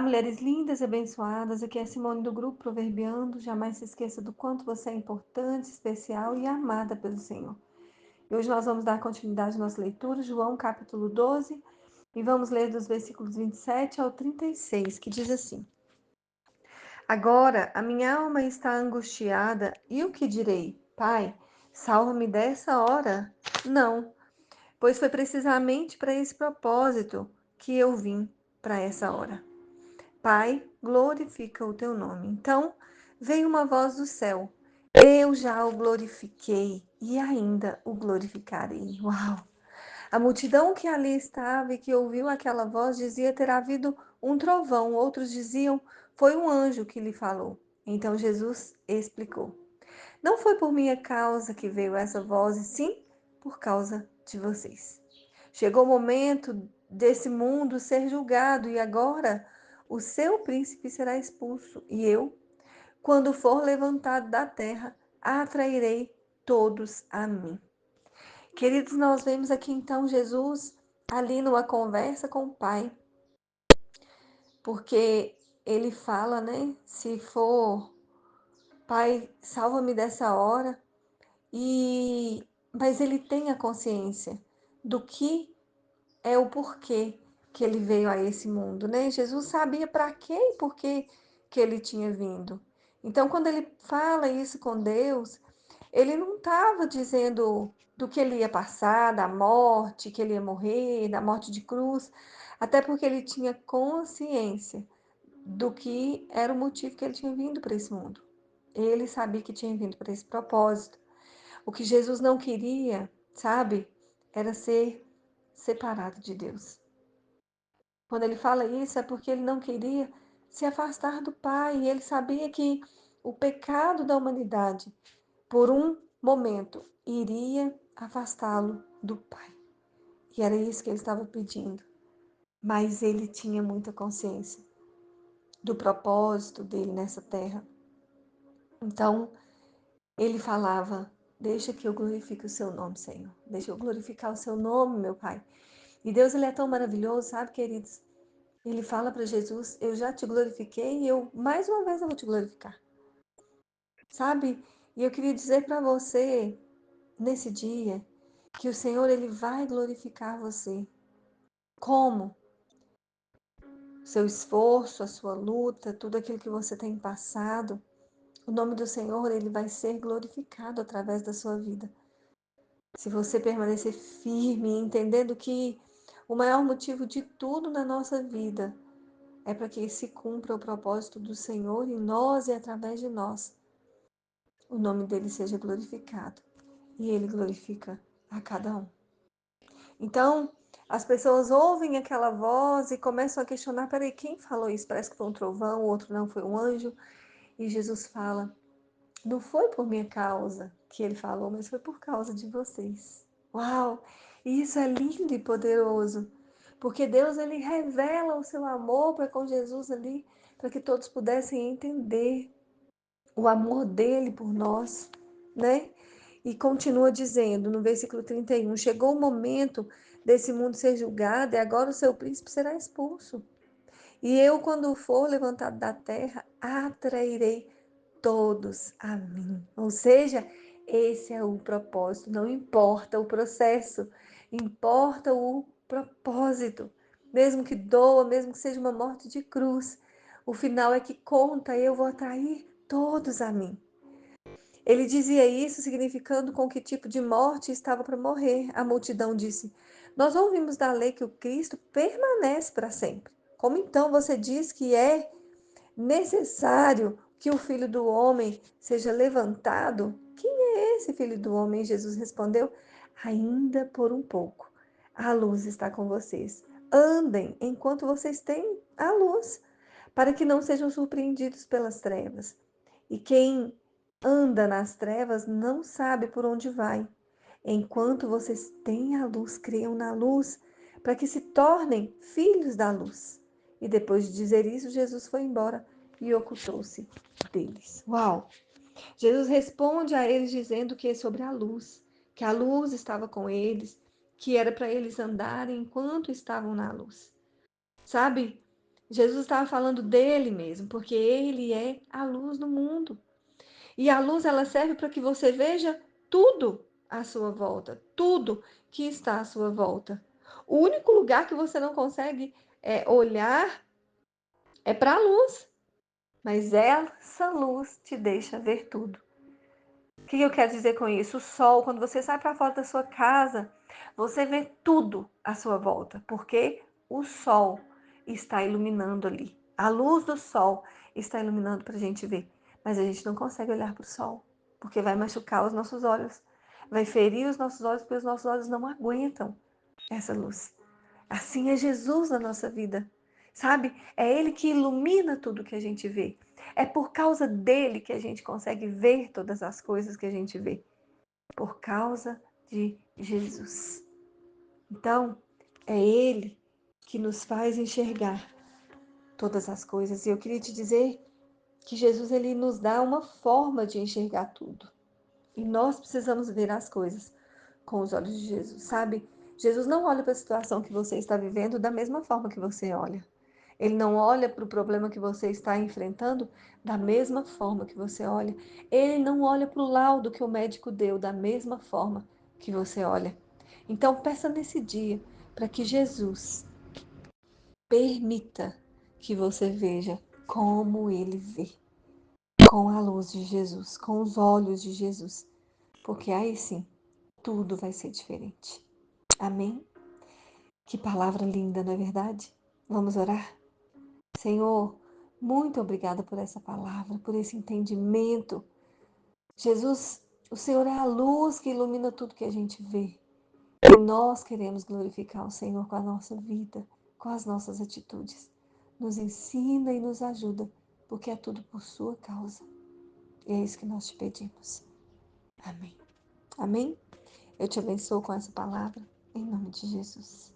mulheres lindas e abençoadas, aqui é a Simone do Grupo Proverbiando. Jamais se esqueça do quanto você é importante, especial e amada pelo Senhor. E hoje nós vamos dar continuidade à nossa leitura, João capítulo 12, e vamos ler dos versículos 27 ao 36, que diz assim: Agora a minha alma está angustiada, e o que direi? Pai, salva-me dessa hora? Não, pois foi precisamente para esse propósito que eu vim para essa hora. Pai, glorifica o teu nome. Então veio uma voz do céu. Eu já o glorifiquei e ainda o glorificarei. Uau! A multidão que ali estava e que ouviu aquela voz dizia ter havido um trovão. Outros diziam, foi um anjo que lhe falou. Então Jesus explicou. Não foi por minha causa que veio essa voz, e sim por causa de vocês. Chegou o momento desse mundo ser julgado e agora o seu príncipe será expulso. E eu, quando for levantado da terra, atrairei todos a mim. Queridos, nós vemos aqui então Jesus ali numa conversa com o Pai, porque ele fala, né? Se for, Pai, salva-me dessa hora. Mas ele tem a consciência do que é o porquê que ele veio a esse mundo, né? Jesus sabia para quê e por que ele tinha vindo. Então, quando ele fala isso com Deus, ele não estava dizendo do que ele ia passar, da morte, que ele ia morrer, da morte de cruz, até porque ele tinha consciência do que era o motivo que ele tinha vindo para esse mundo. Ele sabia que tinha vindo para esse propósito. O que Jesus não queria, sabe, era ser separado de Deus. Quando ele fala isso, é porque ele não queria se afastar do Pai. E ele sabia que o pecado da humanidade, por um momento, iria afastá-lo do Pai. E era isso que ele estava pedindo. Mas ele tinha muita consciência do propósito dele nessa terra. Então, ele falava: Deixa que eu glorifique o seu nome, Senhor. Deixa eu glorificar o seu nome, meu Pai. E Deus, ele é tão maravilhoso, sabe, queridos? Ele fala para Jesus: Eu já te glorifiquei e eu, mais uma vez, eu vou te glorificar. Sabe? E eu queria dizer para você, nesse dia, que o Senhor, ele vai glorificar você. Como? Seu esforço, a sua luta, tudo aquilo que você tem passado. O nome do Senhor, ele vai ser glorificado através da sua vida. Se você permanecer firme, entendendo que o maior motivo de tudo na nossa vida é para que se cumpra o propósito do Senhor em nós e através de nós. O nome dele seja glorificado e ele glorifica a cada um. Então, as pessoas ouvem aquela voz e começam a questionar: peraí, quem falou isso? Parece que foi um trovão, o outro não, foi um anjo. E Jesus fala: não foi por minha causa que ele falou, mas foi por causa de vocês. Uau! E isso é lindo e poderoso, porque Deus, ele revela o seu amor para com Jesus ali, para que todos pudessem entender o amor dele por nós, né? E continua dizendo no versículo 31, chegou o momento desse mundo ser julgado e agora o seu príncipe será expulso. E eu, quando for levantado da terra, atrairei todos a mim. Ou seja, esse é o propósito, não importa o processo, importa o propósito. Mesmo que doa, mesmo que seja uma morte de cruz, o final é que conta, eu vou atrair todos a mim. Ele dizia isso significando com que tipo de morte estava para morrer. A multidão disse: Nós ouvimos da lei que o Cristo permanece para sempre. Como então você diz que é necessário que o Filho do Homem seja levantado? Quem é esse Filho do Homem? Jesus respondeu: Ainda por um pouco. A luz está com vocês. Andem enquanto vocês têm a luz, para que não sejam surpreendidos pelas trevas. E quem anda nas trevas não sabe por onde vai. Enquanto vocês têm a luz, creiam na luz, para que se tornem filhos da luz. E depois de dizer isso, Jesus foi embora e ocultou-se deles. Uau! Jesus responde a eles dizendo que é sobre a luz, que a luz estava com eles, que era para eles andarem enquanto estavam na luz. Sabe? Jesus estava falando dele mesmo, porque ele é a luz do mundo. E a luz ela serve para que você veja tudo à sua volta, tudo que está à sua volta. O único lugar que você não consegue olhar é para a luz, mas essa luz te deixa ver tudo. O que eu quero dizer com isso? O sol, quando você sai para fora da sua casa, você vê tudo à sua volta, porque o sol está iluminando ali. A luz do sol está iluminando para a gente ver, mas a gente não consegue olhar para o sol, porque vai machucar os nossos olhos, vai ferir os nossos olhos, porque os nossos olhos não aguentam essa luz. Assim é Jesus na nossa vida, sabe? É Ele que ilumina tudo que a gente vê. É por causa dele que a gente consegue ver todas as coisas que a gente vê. Por causa de Jesus. Então, é Ele que nos faz enxergar todas as coisas. E eu queria te dizer que Jesus ele nos dá uma forma de enxergar tudo. E nós precisamos ver as coisas com os olhos de Jesus, sabe? Jesus não olha para a situação que você está vivendo da mesma forma que você olha. Ele não olha para o problema que você está enfrentando da mesma forma que você olha. Ele não olha para o laudo que o médico deu da mesma forma que você olha. Então, peça nesse dia para que Jesus permita que você veja como ele vê, com a luz de Jesus, com os olhos de Jesus, porque aí sim tudo vai ser diferente. Amém? Que palavra linda, não é verdade? Vamos orar? Senhor, muito obrigada por essa palavra, por esse entendimento. Jesus, o Senhor é a luz que ilumina tudo que a gente vê. E nós queremos glorificar o Senhor com a nossa vida, com as nossas atitudes. Nos ensina e nos ajuda, porque é tudo por sua causa. E é isso que nós te pedimos. Amém. Amém? Eu te abençoo com essa palavra, em nome de Jesus.